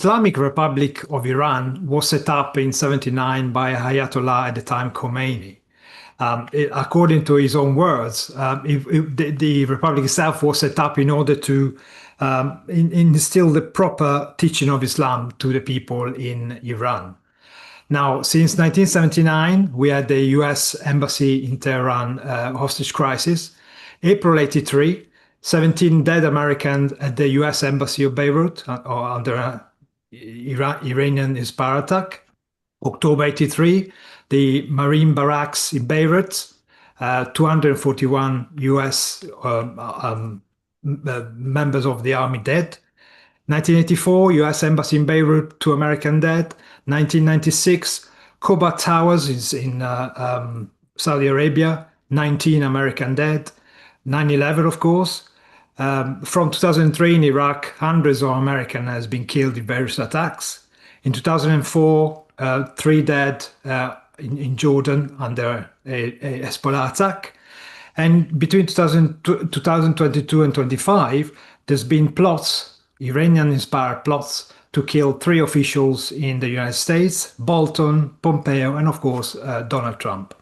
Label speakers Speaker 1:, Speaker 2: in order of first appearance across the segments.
Speaker 1: Islamic Republic of Iran was set up in 79 by Ayatollah at the time Khomeini. According to his own words, the republic itself was set up in order to instill the proper teaching of Islam to the people in Iran. Now, since 1979, we had the US Embassy in Tehran hostage crisis. April 83, 17 dead Americans at the US Embassy of Beirut or under Iranian inspired attack. October 83, the Marine barracks in Beirut, 241 US members of the army dead. 1984, US Embassy in Beirut, 2 American dead. 1996, Koba Towers is in Saudi Arabia, 19 American dead. 9/11, of course. From 2003 in Iraq, hundreds of Americans has been killed in various attacks. In 2004, 3 dead in Jordan under a Hezbollah attack. And between 2022 and 25, there's been plots, Iranian-inspired plots, to kill 3 officials in the United States, Bolton, Pompeo, and of course, Donald Trump.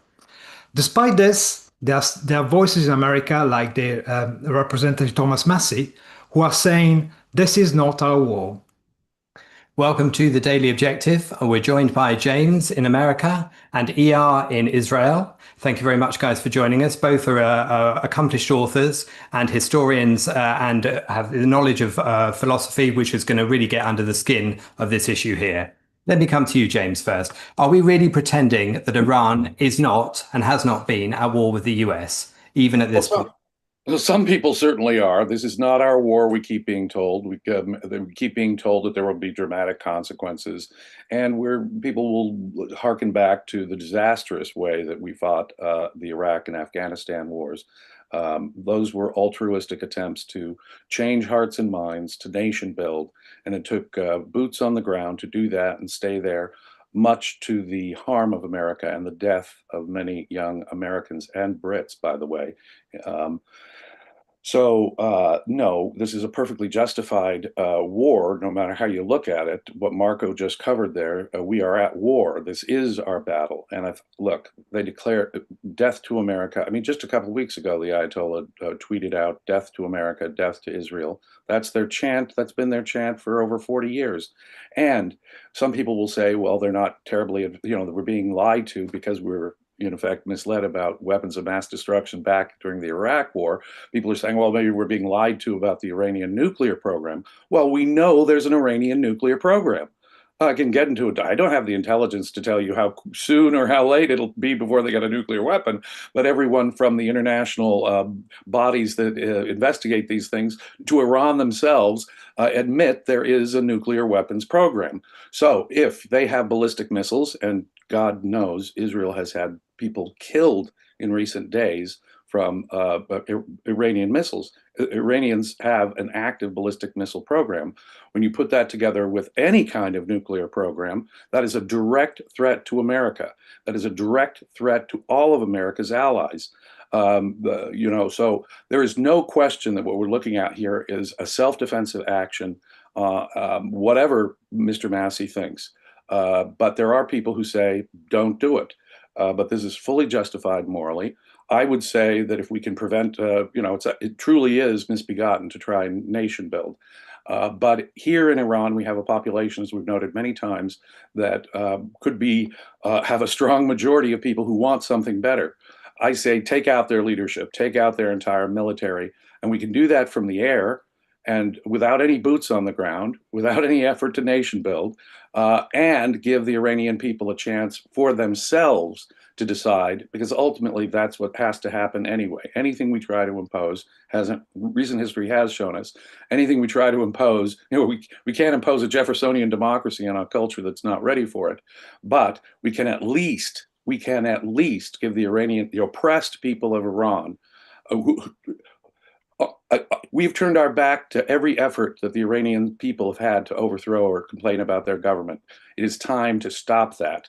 Speaker 1: Despite this, there are voices in America, like the Representative Thomas Massie, who are saying, this is not our war.
Speaker 2: Welcome to the Daily Objective. We're joined by James in America and ER in Israel. Thank you very much, guys, for joining us. Both are accomplished authors and historians and have the knowledge of philosophy, which is going to really get under the skin of this issue here. Let me come to you, James, first. Are we really pretending that Iran is not and has not been at war with the US, even at this point?
Speaker 3: Well, some people certainly are. This is not our war, we keep being told. We keep being told that there will be dramatic consequences. And people will hearken back to the disastrous way that we fought the Iraq and Afghanistan wars. Those were altruistic attempts to change hearts and minds, to nation build. And it took boots on the ground to do that and stay there, much to the harm of America and the death of many young Americans and Brits, by the way. No, this is a perfectly justified war, no matter how you look at it. What Marco just covered there, we are at war. This is our battle. And look, they declare death to America. I mean, just a couple of weeks ago, the Ayatollah tweeted out, death to America, death to Israel. That's their chant. That's been their chant for over 40 years. And some people will say, well, they're not terribly, we're being lied to because we're in fact misled about weapons of mass destruction back during the Iraq war. People are saying, well, maybe we're being lied to about the Iranian nuclear program. Well, we know there's an Iranian nuclear program. I can get into it. I don't have the intelligence to tell you how soon or how late it'll be before they get a nuclear weapon, but everyone from the international bodies that investigate these things to Iran themselves admit there is a nuclear weapons program. So if they have ballistic missiles, and God knows Israel has had people killed in recent days from Iranian missiles. Iranians have an active ballistic missile program. When you put that together with any kind of nuclear program, that is a direct threat to America. That is a direct threat to all of America's allies. So there is no question that what we're looking at here is a self-defensive action, whatever Mr. Massie thinks. But there are people who say, don't do it. But this is fully justified morally. I would say that if we can prevent, it truly is misbegotten to try and nation build. But here in Iran, we have a population, as we've noted many times, that could have a strong majority of people who want something better. I say take out their leadership, take out their entire military, and we can do that from the air and without any boots on the ground, without any effort to nation build, and give the Iranian people a chance for themselves to decide, because ultimately that's what has to happen anyway. Anything we try to impose recent history has shown us, anything we try to impose, we can't impose a Jeffersonian democracy on a culture that's not ready for it, but we can at least give the oppressed people of Iran, we've turned our back to every effort that the Iranian people have had to overthrow or complain about their government. It is time to stop that.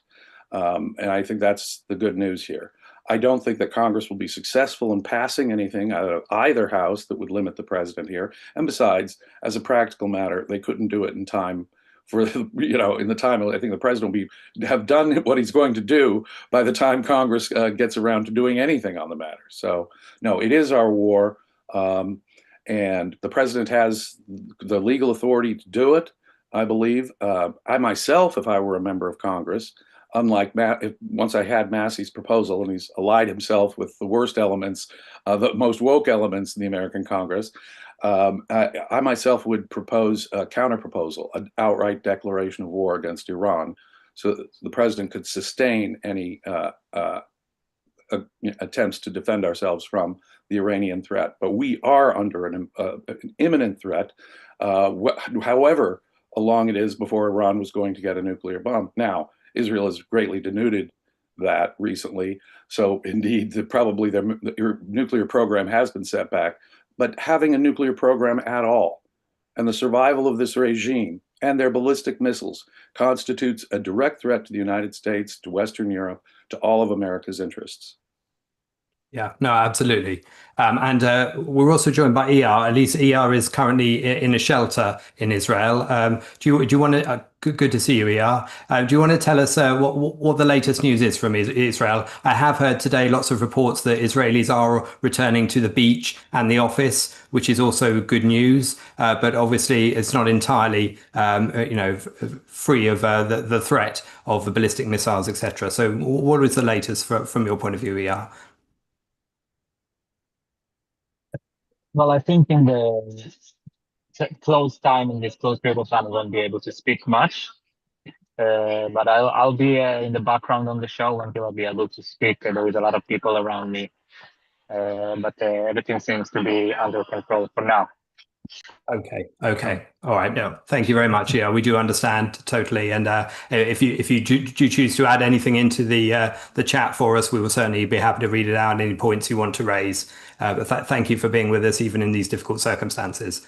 Speaker 3: And I think that's the good news here. I don't think that Congress will be successful in passing anything out of either house that would limit the president here. And besides, as a practical matter, they couldn't do it in time for in the time. I think the president will have done what he's going to do by the time Congress gets around to doing anything on the matter. So no, it is our war, and the president has the legal authority to do it, I believe. I myself, if I were a member of Congress, unlike once I had Massey's proposal and he's allied himself with the worst elements, the most woke elements in the American Congress, I myself would propose a counter proposal, an outright declaration of war against Iran, so that the president could sustain any attempts to defend ourselves from the Iranian threat. But we are under an imminent threat, however long it is before Iran was going to get a nuclear bomb. Now, Israel has greatly denuded that recently. So indeed, probably their nuclear program has been set back. But having a nuclear program at all and the survival of this regime and their ballistic missiles constitutes a direct threat to the United States, to Western Europe, to all of America's interests.
Speaker 2: Yeah, no, absolutely. And we're also joined by ER. At least ER is currently in a shelter in Israel. Do you want to? Good to see you, ER. Do you want to tell us what the latest news is from Israel? I have heard today lots of reports that Israelis are returning to the beach and the office, which is also good news. But obviously, it's not entirely, free of the threat of the ballistic missiles, etc. So, what is the latest from your point of view, ER?
Speaker 4: Well, I think in the close time, in this close period of time, I won't be able to speak much. But I'll be in the background on the show until I'll be able to speak. There is a lot of people around me, but everything seems to be under control for now.
Speaker 2: Okay. All right. No, thank you very much. Yeah, we do understand totally. And if you do choose to add anything into the chat for us, we will certainly be happy to read it out. Any points you want to raise. But thank you for being with us, even in these difficult circumstances.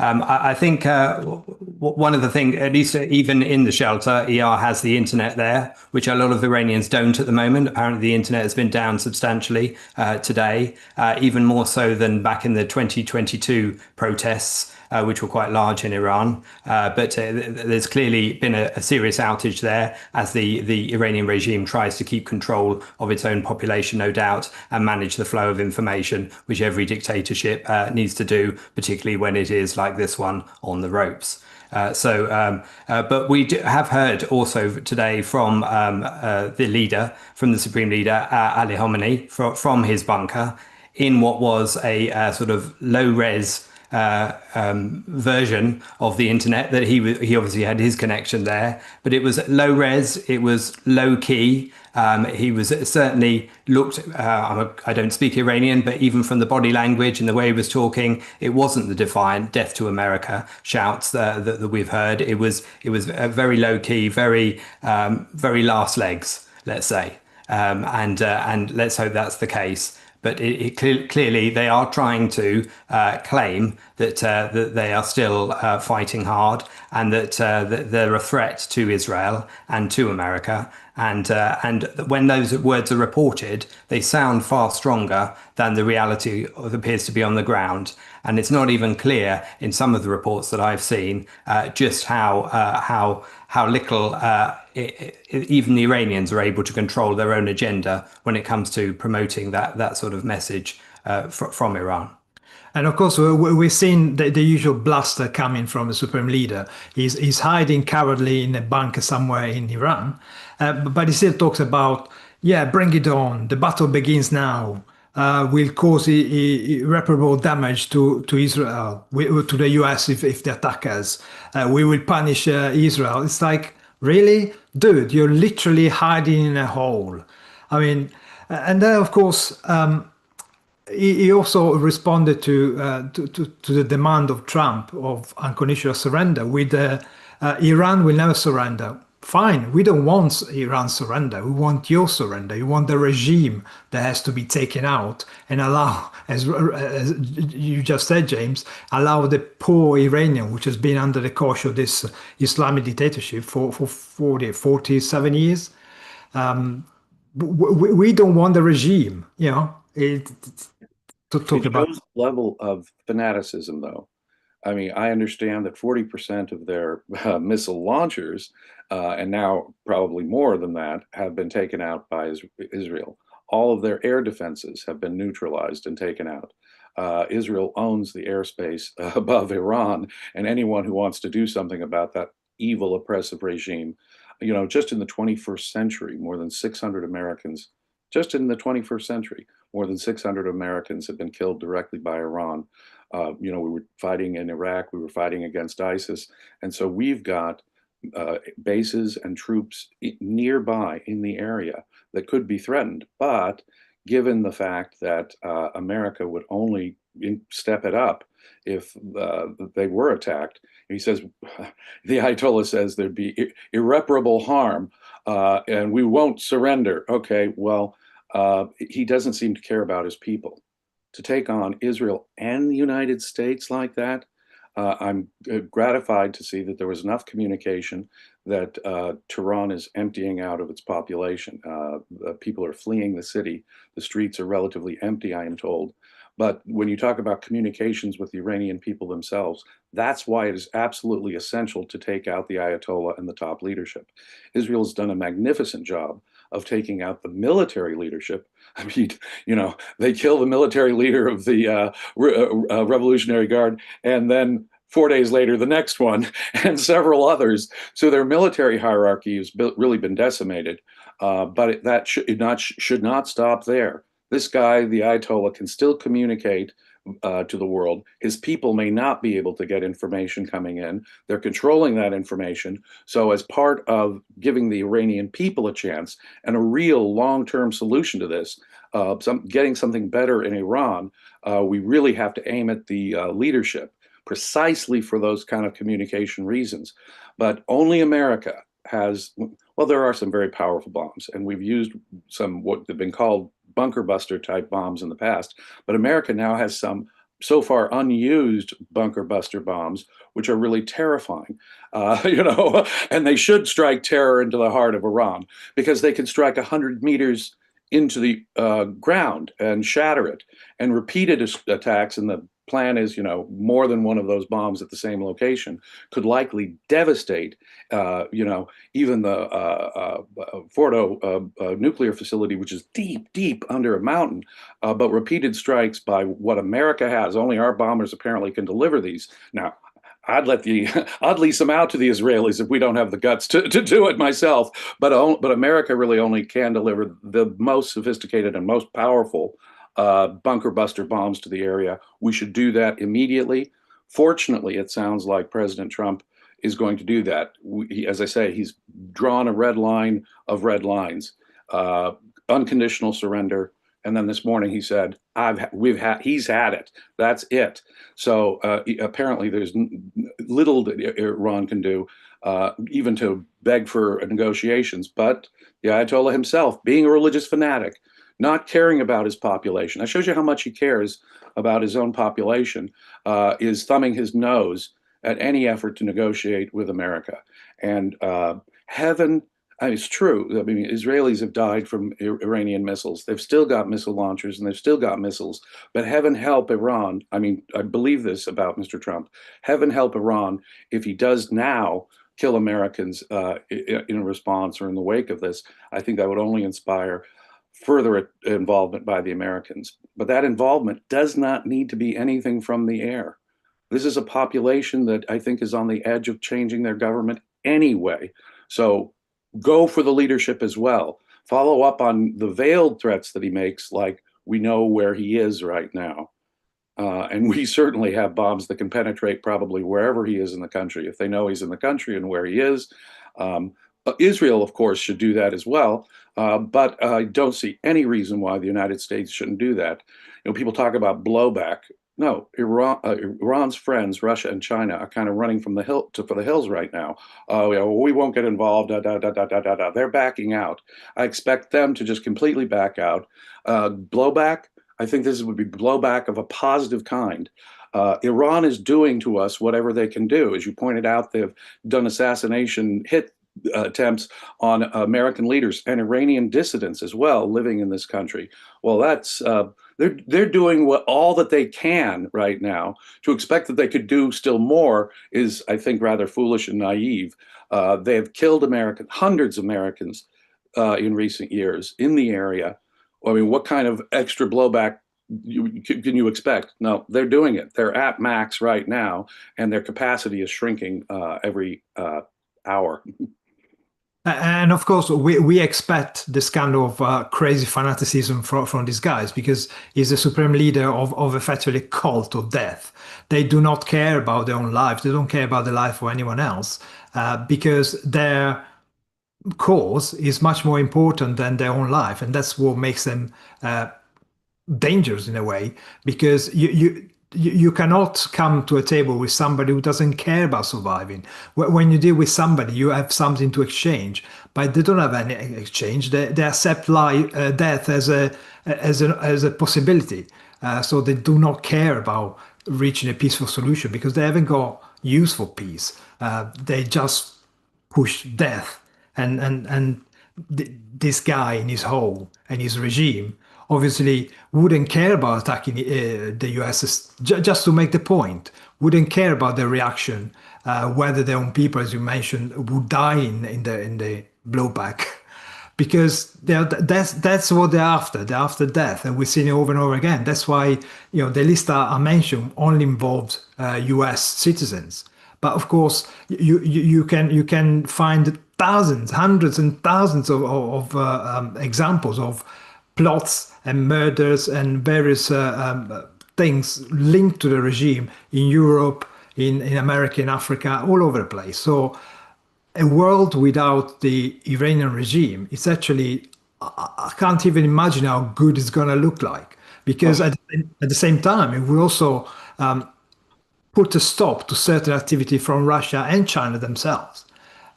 Speaker 2: I think one of the things, at least even in the shelter, ER has the internet there, which a lot of Iranians don't at the moment. Apparently, the internet has been down substantially today, even more so than back in the 2022 protests, which were quite large in Iran. But there's clearly been a serious outage there as the Iranian regime tries to keep control of its own population, no doubt, and manage the flow of information, which every dictatorship needs to do, particularly when it is like this one on the ropes. But we have heard also today from the leader, from the supreme leader, Ali Khamenei, from his bunker in what was a sort of low-res version of the internet that he obviously had his connection there, but it was low res, it was low key. He was certainly looked, I don't speak Iranian, but even from the body language and the way he was talking, it wasn't the defiant death to America shouts that we've heard. It was very low key, very last legs, let's say. And let's hope that's the case. But clearly they are trying to claim that they are still fighting hard and that they're a threat to Israel and to America. And when those words are reported, they sound far stronger than the reality appears to be on the ground. And it's not even clear in some of the reports that I've seen just how little even the Iranians are able to control their own agenda when it comes to promoting that sort of message from Iran.
Speaker 1: And of course, we've seen the usual bluster coming from the supreme leader. He's hiding cowardly in a bunker somewhere in Iran, but he still talks about, yeah, bring it on. The battle begins now. Will cause irreparable damage to Israel, to the US if they attack us. We will punish Israel. It's like, really? Dude, you're literally hiding in a hole. I mean, and then of course, he also responded to the demand of Trump of unconditional surrender with Iran will never surrender. Fine, we don't want Iran's surrender. We want your surrender. We want the regime that has to be taken out and allow, as you just said, James, allow the poor Iranian, which has been under the cosh of this Islamic dictatorship for 47 years. We don't want the regime, to talk about.
Speaker 3: Level of fanaticism, though. I mean, I understand that 40% of their missile launchers, and now probably more than that, have been taken out by Israel. All of their air defenses have been neutralized and taken out. Israel owns the airspace above Iran, and anyone who wants to do something about that evil, oppressive regime, you know, just in the 21st century, more than 600 Americans, just in the 21st century, more than 600 Americans have been killed directly by Iran. You know, we were fighting in Iraq, we were fighting against ISIS. And so we've got bases and troops nearby in the area that could be threatened. But given the fact that America would only step it up if they were attacked, he says, the Ayatollah says there'd be irreparable harm and we won't surrender. Okay, well, he doesn't seem to care about his people. To take on Israel and the United States like that, I'm gratified to see that there was enough communication that Tehran is emptying out of its population. People are fleeing the city. The streets are relatively empty, I am told. But when you talk about communications with the Iranian people themselves, that's why it is absolutely essential to take out the Ayatollah and the top leadership. Israel has done a magnificent job of taking out the military leadership. I mean, you know, they kill the military leader of the Revolutionary Guard, and then 4 days later, the next one, and several others. So their military hierarchy has really been decimated. But that should not stop there. This guy, the Ayatollah, can still communicate to the world. His people may not be able to get information coming in. They're controlling that information. So as part of giving the Iranian people a chance and a real long-term solution to this, getting something better in Iran, we really have to aim at the leadership precisely for those kind of communication reasons. But only America has, well, there are some very powerful bombs, and we've used some what have been called bunker buster type bombs in the past, but America now has some so far unused bunker buster bombs, which are really terrifying, you know, and they should strike terror into the heart of Iran because they can strike 100 meters into the ground and shatter it, and repeated attacks, and the plan is, you know, more than one of those bombs at the same location could likely devastate, you know, even the Fordo nuclear facility, which is deep, deep under a mountain. But repeated strikes by what America has, only our bombers apparently can deliver these. Now, I'd lease them out to the Israelis if we don't have the guts to do it myself. But America really only can deliver the most sophisticated and most powerful bunker buster bombs to the area. We should do that immediately. Fortunately, it sounds like President Trump is going to do that. As I say, he's drawn a red line of red lines, unconditional surrender. And then this morning he said, he's had it. That's it. So apparently there's little that Iran can do, even to beg for negotiations. But the Ayatollah himself, being a religious fanatic, not caring about his population, that shows you how much he cares about his own population, is thumbing his nose at any effort to negotiate with America. And heaven, I mean, it's true. I mean, Israelis have died from Iranian missiles. They've still got missile launchers and they've still got missiles. But heaven help Iran. I mean, I believe this about Mr. Trump. Heaven help Iran if he does now kill Americans in response or in the wake of this. I think that would only inspire further involvement by the Americans. But that involvement does not need to be anything from the air. This is a population that I think is on the edge of changing their government anyway. So go for the leadership as well. Follow up on the veiled threats that he makes, like we know where he is right now. And we certainly have bombs that can penetrate probably wherever he is in the country, if they know he's in the country and where he is. Israel, of course, should do that as well. But I don't see any reason why the United States shouldn't do that. You know, people talk about blowback. No, Iran's friends, Russia and China, are kind of running from for the hills right now. Oh, yeah, well, we won't get involved. They're backing out. I expect them to just completely back out. Blowback, I think this would be blowback of a positive kind. Iran is doing to us whatever they can do. As you pointed out, they've done assassination hit attempts on American leaders and Iranian dissidents as well living in this country. Well, They're doing all that they can right now. To expect that they could do still more is, I think, rather foolish and naive. They have killed hundreds of Americans in recent years in the area. I mean, what kind of extra blowback can you expect? No, they're doing it. They're at max right now, and their capacity is shrinking every hour.
Speaker 1: And of course, we expect this kind of crazy fanaticism from these guys because he's the supreme leader of effectively cult of death. They do not care about their own lives. They don't care about the life of anyone else because their cause is much more important than their own life. And that's what makes them dangerous in a way because you cannot come to a table with somebody who doesn't care about surviving. When you deal with somebody, you have something to exchange, but they don't have any exchange. They accept death as a possibility. So they do not care about reaching a peaceful solution because they haven't got use for peace. They just push death, and this guy in his hole and his regime obviously wouldn't care about attacking the US just to make the point, wouldn't care about the reaction, whether their own people, as you mentioned, would die in the blowback. Because that's what they're after. They're after death, and we've seen it over and over again. That's why the list I mentioned only involved U.S. citizens. But of course, you can find thousands, hundreds, and thousands of examples of plots and murders and various things linked to the regime in Europe, in America, in Africa, all over the place. So a world without the Iranian regime, it's actually, I can't even imagine how good it's going to look like. Because at the same time, it will also put a stop to certain activity from Russia and China themselves.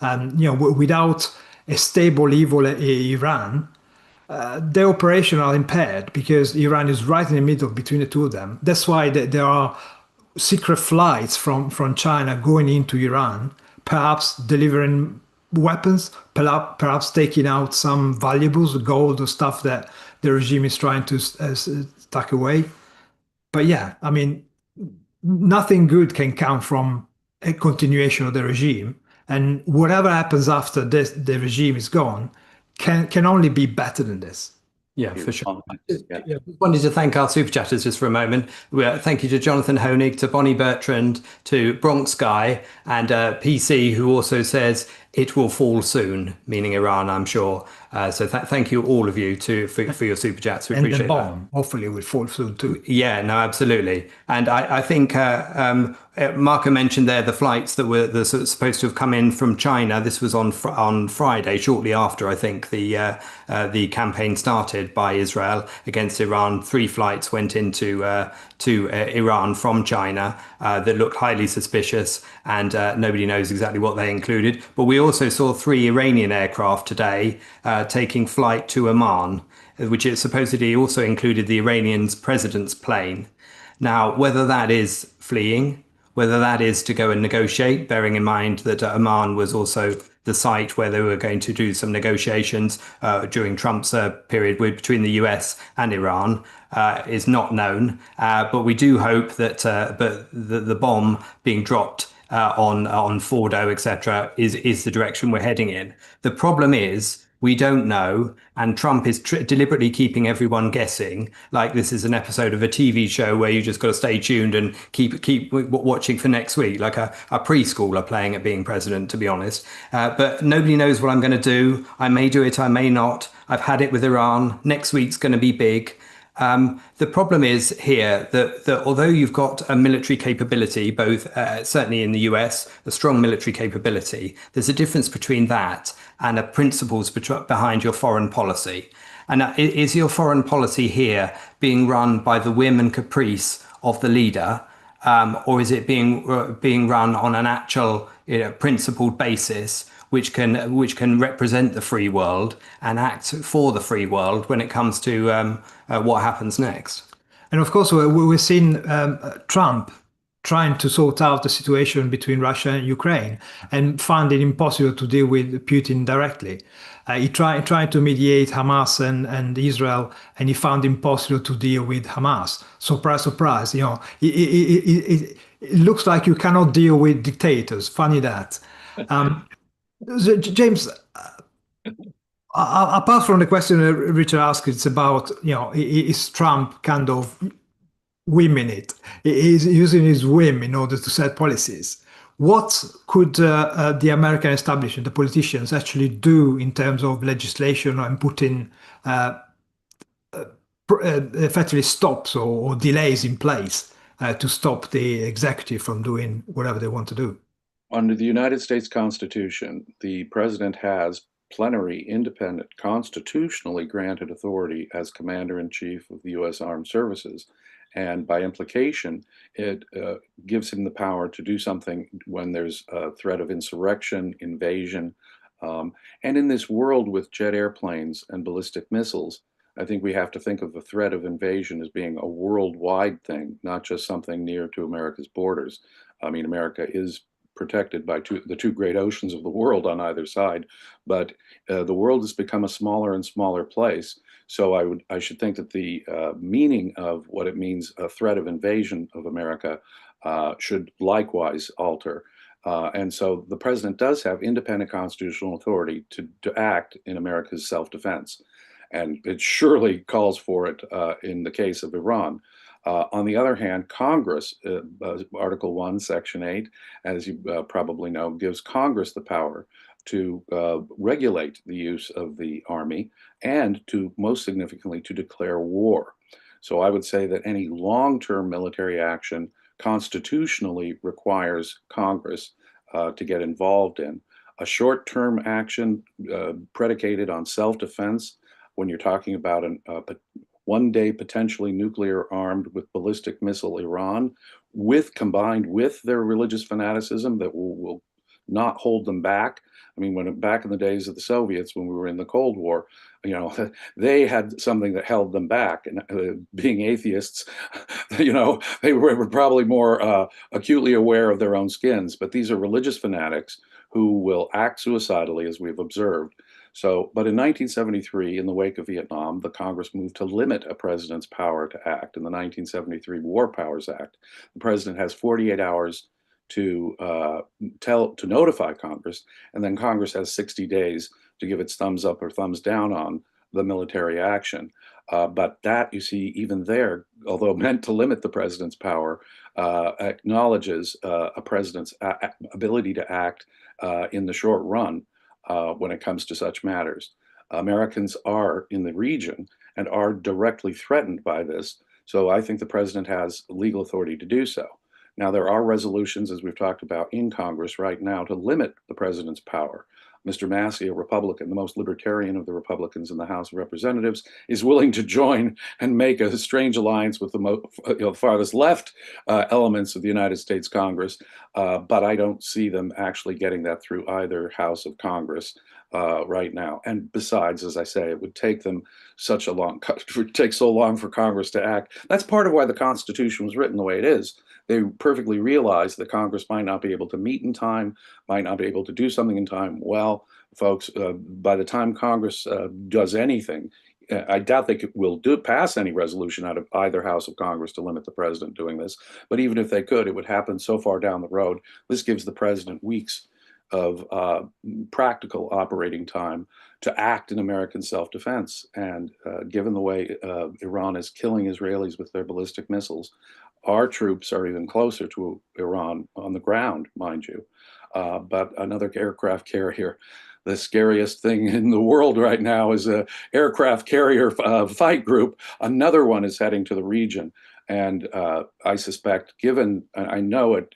Speaker 1: Without a stable, evil Iran, their operation are impaired because Iran is right in the middle between the two of them. That's why there are secret flights from China going into Iran, perhaps delivering weapons, perhaps taking out some valuables, gold or stuff that the regime is trying to tuck away. But yeah, I mean, nothing good can come from a continuation of the regime. And whatever happens after this, the regime is gone, can only be better than this.
Speaker 2: Yeah, for sure.
Speaker 3: Yeah.
Speaker 2: Yeah, wanted to thank our super chatters just for a moment. Thank you to Jonathan Honig, to Bonnie Bertrand, to Bronx Guy, and PC, who also says it will fall soon, meaning Iran, I'm sure. So thank you, all of you, for your super chats. We appreciate
Speaker 1: the bomb,
Speaker 2: that.
Speaker 1: hopefully, will fall soon too.
Speaker 2: Yeah, no, absolutely. And I think Marco mentioned there the flights that were supposed to have come in from China. This was on Friday, shortly after I think the campaign started by Israel against Iran. 3 flights went into to Iran from China that looked highly suspicious, and nobody knows exactly what they included. But we also saw 3 Iranian aircraft today taking flight to Oman, which it supposedly also included the Iranian's president's plane. Now, whether that is fleeing, whether that is to go and negotiate, bearing in mind that Oman was also the site where they were going to do some negotiations during Trump's period between the US and Iran, is not known. But we do hope that the bomb being dropped on Fordo, etc., is the direction we're heading in. The problem is, we don't know, and Trump is deliberately keeping everyone guessing, like this is an episode of a TV show where you just got to stay tuned and keep watching for next week, like a preschooler playing at being president, to be honest. But nobody knows what I'm going to do. I may do it, I may not. I've had it with Iran. Next week's going to be big. The problem is here that although you've got a military capability, both certainly in the US, a strong military capability, there's a difference between that and the principles behind your foreign policy. And is your foreign policy here being run by the whim and caprice of the leader, or is it being run on an actual principled basis, which can represent the free world and act for the free world when it comes to what happens next?
Speaker 1: And of course, we've seen Trump trying to sort out the situation between Russia and Ukraine and found it impossible to deal with Putin directly. He tried to mediate Hamas and Israel, and he found impossible to deal with Hamas. Surprise, surprise. It looks like you cannot deal with dictators. Funny that. James, apart from the question Richard asked, it's about, is Trump kind of whimming it? He's using his whim in order to set policies. What could the American establishment, the politicians, actually do in terms of legislation and putting effectively stops or delays in place to stop the executive from doing whatever they want to do?
Speaker 3: Under the United States Constitution, the president has plenary, independent, constitutionally granted authority as commander-in-chief of the U.S. Armed Services. And by implication, it gives him the power to do something when there's a threat of insurrection, invasion. And in this world with jet airplanes and ballistic missiles, I think we have to think of the threat of invasion as being a worldwide thing, not just something near to America's borders. I mean, America is protected by the two great oceans of the world on either side, but the world has become a smaller and smaller place. So I should think that the meaning of what it means, a threat of invasion of America, should likewise alter. And so the president does have independent constitutional authority to act in America's self-defense. And it surely calls for it in the case of Iran. On the other hand, Congress, Article 1, Section 8, as you probably know, gives Congress the power to regulate the use of the army and to, most significantly, to declare war. So I would say that any long-term military action constitutionally requires Congress to get involved in. A short-term action predicated on self-defense, when you're talking about one day potentially nuclear armed with ballistic missile Iran, combined with their religious fanaticism that will not hold them back. I mean, back in the days of the Soviets, when we were in the Cold War, they had something that held them back. And being atheists, they were probably more acutely aware of their own skins. But these are religious fanatics who will act suicidally, as we've observed. But in 1973, in the wake of Vietnam, the Congress moved to limit a president's power to act. In the 1973 War Powers Act, the president has 48 hours to notify Congress, and then Congress has 60 days to give its thumbs up or thumbs down on the military action. But that, you see, even there, although meant to limit the president's power, acknowledges a president's ability to act in the short run when it comes to such matters. Americans are in the region and are directly threatened by this. So I think the president has legal authority to do so. Now, there are resolutions, as we've talked about, in Congress right now to limit the president's power. Mr. Massey, a Republican, the most libertarian of the Republicans in the House of Representatives, is willing to join and make a strange alliance with the farthest left elements of the United States Congress. But I don't see them actually getting that through either House of Congress right now. And besides, as I say, it would take them it would take so long for Congress to act. That's part of why the Constitution was written the way it is. They perfectly realize that Congress might not be able to meet in time, might not be able to do something in time. Well, folks, by the time Congress does anything, I doubt they will pass any resolution out of either House of Congress to limit the president doing this. But even if they could, it would happen so far down the road. This gives the president weeks of practical operating time to act in American self-defense. And given the way Iran is killing Israelis with their ballistic missiles, our troops are even closer to Iran on the ground, mind you. But another aircraft carrier, the scariest thing in the world right now is an aircraft carrier fight group. Another one is heading to the region. And I suspect, I know it,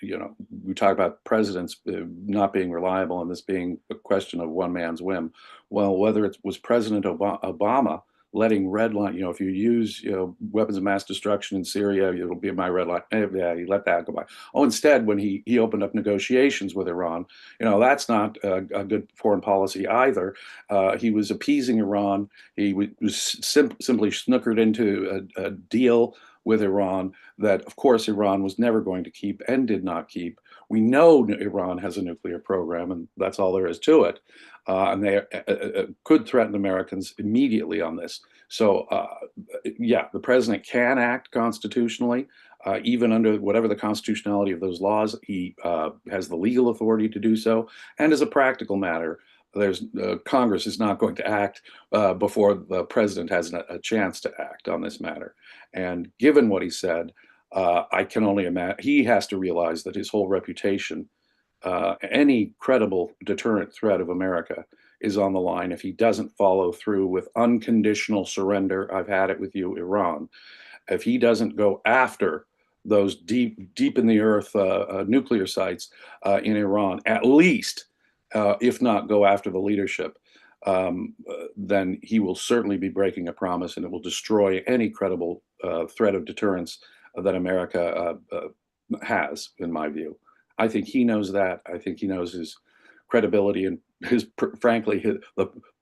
Speaker 3: we talk about presidents not being reliable and this being a question of one man's whim. Well, whether it was President Obama letting red line, if you use weapons of mass destruction in Syria, it'll be my red line. Yeah, he let that go by. Oh, instead, when he opened up negotiations with Iran, that's not a good foreign policy either. He was appeasing Iran. He was simply snookered into a deal with Iran that, of course, Iran was never going to keep and did not keep. We know Iran has a nuclear program, and that's all there is to it. And they could threaten Americans immediately on this. So, yeah, the president can act constitutionally, even under whatever the constitutionality of those laws. He has the legal authority to do so. And as a practical matter, Congress is not going to act before the president has a chance to act on this matter. And given what he said, I can only imagine he has to realize that his whole reputation, any credible deterrent threat of America, is on the line if he doesn't follow through with unconditional surrender. I've had it with you, Iran. If he doesn't go after those deep in the earth nuclear sites in Iran, at least, if not go after the leadership, then he will certainly be breaking a promise, and it will destroy any credible threat of deterrence that America has, in my view. I think he knows that. I think he knows his credibility and frankly,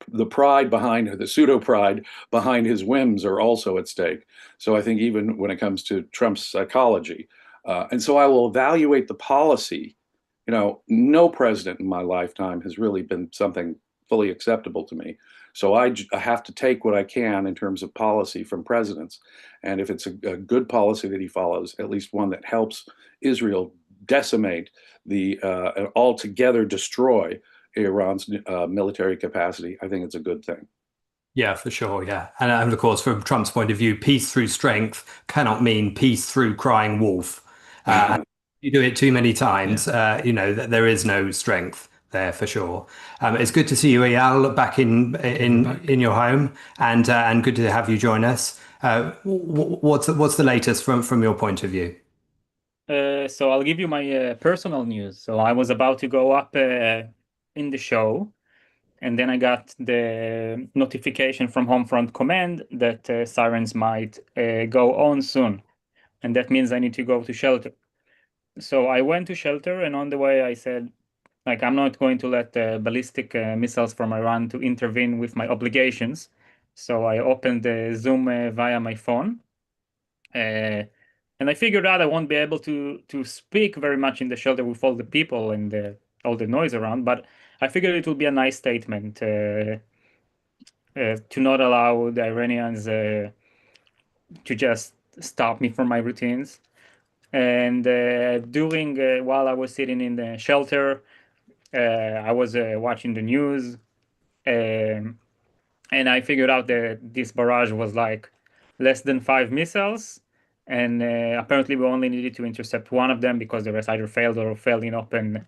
Speaker 3: the pride behind, the pseudo pride behind his whims are also at stake. So I think even when it comes to Trump's psychology, and so I will evaluate the policy. You know, no president in my lifetime has really been something fully acceptable to me. So I have to take what I can in terms of policy from presidents. And if it's a good policy that he follows, at least one that helps Israel decimate altogether destroy Iran's military capacity, I think it's a good thing.
Speaker 2: Yeah, for sure. Yeah. And of course, from Trump's point of view, peace through strength cannot mean peace through crying wolf. You do it too many times, there is no strength there for sure. It's good to see you, Eyal, back in your home, and good to have you join us. What's the latest from your point of view?
Speaker 4: So I'll give you my personal news. So I was about to go up in the show, and then I got the notification from Homefront Command that sirens might go on soon, and that means I need to go to shelter. So I went to shelter, and on the way I said, like, I'm not going to let ballistic missiles from Iran to intervene with my obligations. So I opened the Zoom via my phone. And I figured out I won't be able to speak very much in the shelter with all the people and all the noise around, but I figured it would be a nice statement to not allow the Iranians to just stop me from my routines. And while I was sitting in the shelter, I was watching the news, and I figured out that this barrage was like less than 5 missiles, and apparently we only needed to intercept one of them because the rest either failed or fell in open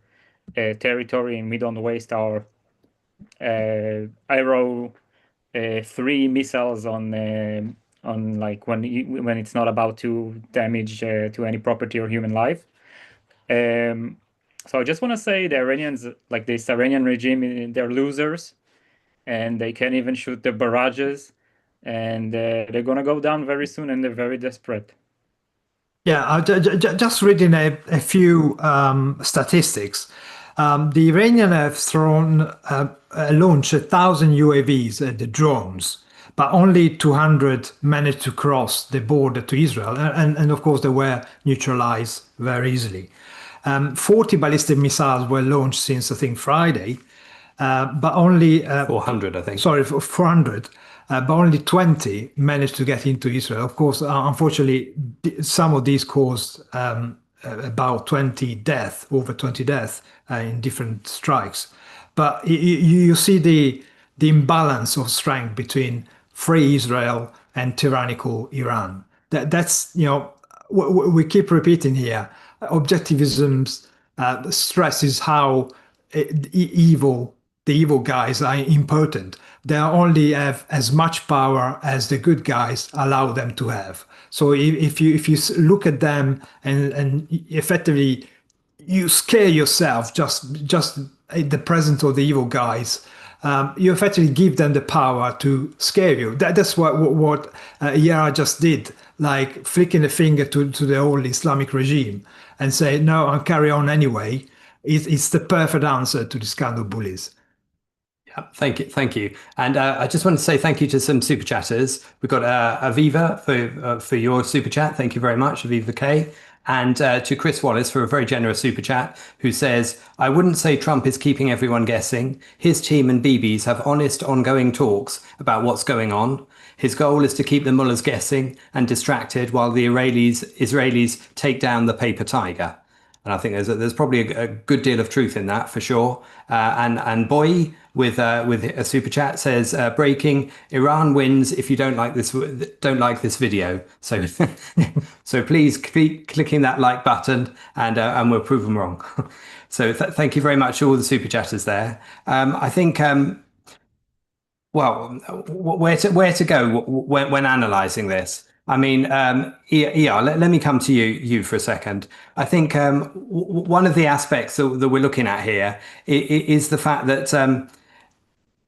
Speaker 4: territory, and we don't waste our Arrow 3 missiles on like when it's not about to damage to any property or human life. So I just want to say the Iranians, like this Iranian regime, they're losers, and they can't even shoot the barrages, and they're going to go down very soon, and they're very desperate.
Speaker 1: Yeah, just reading a few statistics. The Iranians have launched 1,000 UAVs, the drones, but only 200 managed to cross the border to Israel. And of course, they were neutralized very easily. 40 ballistic missiles were launched since, I think, Friday, but only
Speaker 2: 400, I think.
Speaker 1: Sorry, 400, but only 20 managed to get into Israel. Of course, unfortunately, some of these caused about 20 deaths, over 20 deaths in different strikes. But you see the imbalance of strength between free Israel and tyrannical Iran. That's, we keep repeating here. Objectivism stresses how the evil guys are impotent. They only have as much power as the good guys allow them to have. So if you look at them and effectively you scare yourself just in the presence of the evil guys, you effectively give them the power to scare you. That's what Yara just did, like flicking the finger to the old Islamic regime and say, no, I'll carry on anyway. It's the perfect answer to this kind of bullies.
Speaker 2: Yeah, Thank you. And I just want to say thank you to some super chatters. We've got Aviva for your super chat. Thank you very much, Aviva K. And to Chris Wallace for a very generous super chat, who says, I wouldn't say Trump is keeping everyone guessing. His team and Bibi's have honest, ongoing talks about what's going on. His goal is to keep the mullahs guessing and distracted while the Israelis take down the paper tiger. And I think there's probably a good deal of truth in that for sure. And Boy with a super chat says breaking: Iran wins if you don't like this video. So so please keep clicking that like button and we'll prove them wrong. So thank you very much to all the super chatters there. I think well, where to go when analysing this? I mean, yeah, let me come to you for a second. I think one of the aspects that we're looking at here is the fact that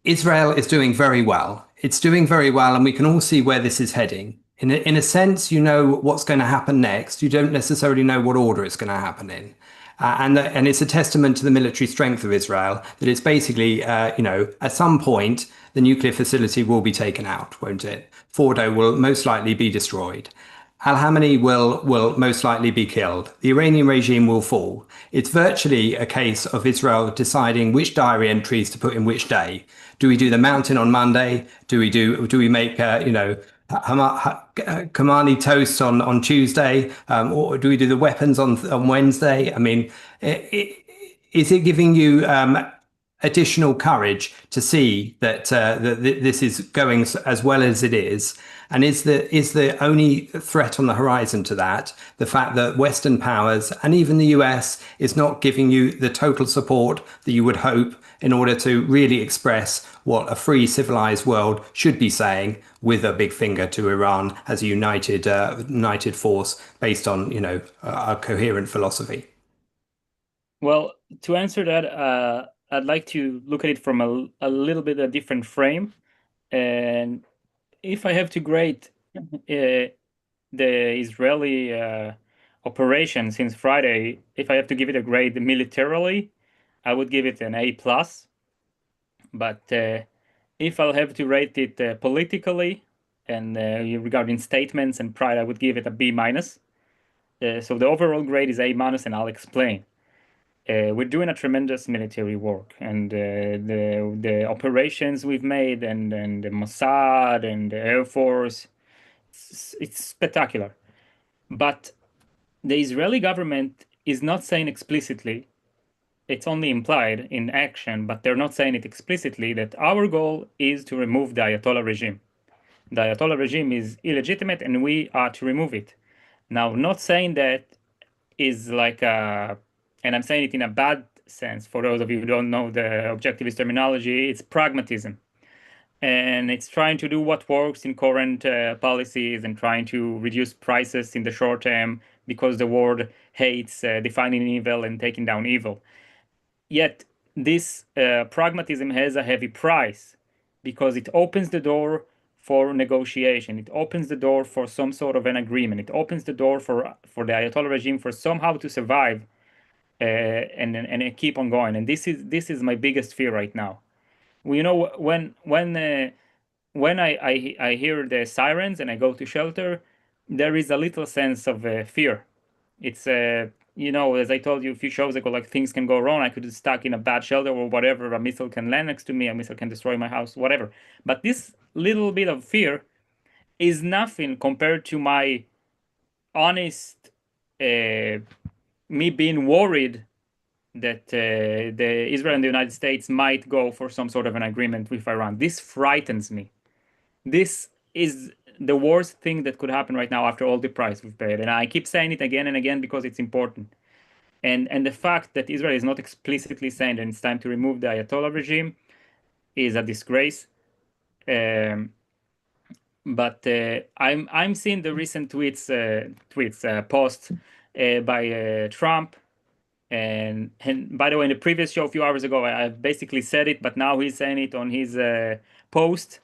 Speaker 2: Israel is doing very well. It's doing very well, and we can all see where this is heading. In a sense, you know what's going to happen next. You don't necessarily know what order it's going to happen in. And it's a testament to the military strength of Israel that it's basically, at some point, the nuclear facility will be taken out, won't it? Fordo will most likely be destroyed. Al-Hamani will most likely be killed. The Iranian regime will fall. It's virtually a case of Israel deciding which diary entries to put in which day. Do we do the mountain on Monday? Do we make Khamenei toast on Tuesday, or do we do the weapons on Wednesday? I mean, is it giving you additional courage to see that this is going as well as it is? And is the only threat on the horizon to that the fact that Western powers and even the US is not giving you the total support that you would hope in order to really express what a free, civilized world should be saying, with a big finger to Iran as a united force based on a coherent philosophy?
Speaker 5: Well, to answer that, I'd like to look at it from a little bit a different frame. And if I have to grade the Israeli operation since Friday, if I have to give it a grade militarily, I would give it an A plus. But if I'll have to rate it politically and regarding statements and pride, I would give it a B minus. So the overall grade is A minus, and I'll explain. We're doing a tremendous military work, and the operations we've made, and the Mossad and the Air Force, it's spectacular. But the Israeli government is not saying explicitly, it's only implied in action, but they're not saying it explicitly, that our goal is to remove the Ayatollah regime. The Ayatollah regime is illegitimate and we are to remove it. Now, not saying that is like a, and I'm saying it in a bad sense, for those of you who don't know the objectivist terminology, it's pragmatism. And it's trying to do what works in current policies and trying to reduce prices in the short term because the world hates defining evil and taking down evil. Yet this pragmatism has a heavy price because it opens the door for negotiation. It opens the door for some sort of an agreement. It opens the door for the Ayatollah regime for somehow to survive and keep on going. And this is my biggest fear right now. You know, when I hear the sirens and I go to shelter, there is a little sense of fear. It's as I told you a few shows ago, like things can go wrong. I could be stuck in a bad shelter or whatever. A missile can land next to me. A missile can destroy my house, whatever. But this little bit of fear is nothing compared to my honest me being worried that the Israel and the United States might go for some sort of an agreement with Iran. This frightens me. This is the worst thing that could happen right now after all the price we've paid. And I keep saying it again and again because it's important. And the fact that Israel is not explicitly saying that it's time to remove the Ayatollah regime is a disgrace. But I'm seeing the recent posts by Trump. And by the way, in the previous show a few hours ago, I basically said it, but now he's saying it on his post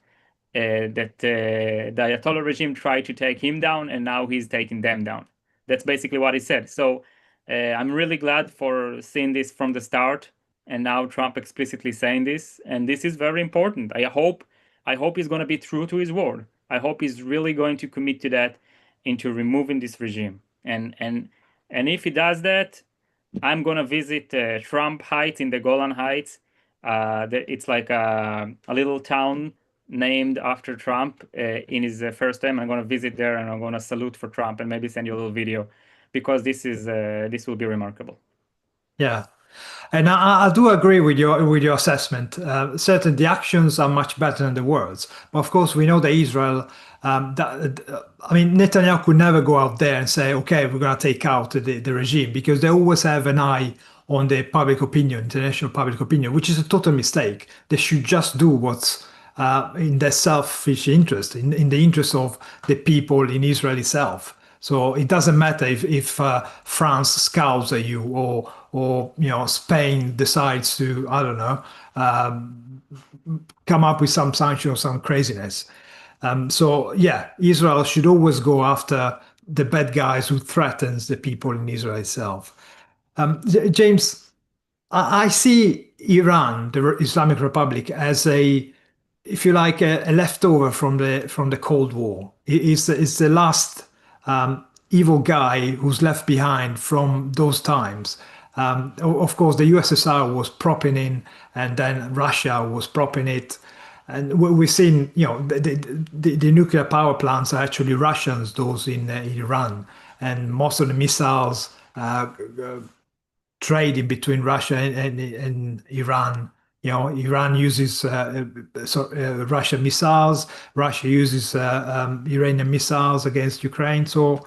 Speaker 5: that the Ayatollah regime tried to take him down, and now he's taking them down. That's basically what he said. So I'm really glad for seeing this from the start. and now Trump explicitly saying this, and this is very important. I hope he's going to be true to his word. I hope he's really going to commit to that, into removing this regime. And if he does that, I'm going to visit Trump Heights in the Golan Heights. It's like a little town named after Trump in his first time. I'm going to visit there, and I'm going to salute for Trump, and maybe send you a little video, because this will be remarkable.
Speaker 1: Yeah. And I do agree with your assessment. Certainly, the actions are much better than the words. But of course, we know that Israel. I mean, Netanyahu could never go out there and say, "Okay, we're going to take out the regime," because they always have an eye on the public opinion, international public opinion, which is a total mistake. They should just do what's in their selfish interest, in the interest of the people in Israel itself. So it doesn't matter if France scowls at you, or Spain decides to, I don't know, come up with some sanction or some craziness. So yeah, Israel should always go after the bad guys who threatens the people in Israel itself. James, I see Iran, the Islamic Republic, as if you like, a leftover from the Cold War. It's the last evil guy who's left behind from those times. Of course, the USSR was propping in, and then Russia was propping it. And we've seen, the nuclear power plants are actually Russians, those in Iran, and most of the missiles trading between Russia and Iran. Iran uses Russian missiles. Russia uses Iranian missiles against Ukraine. So,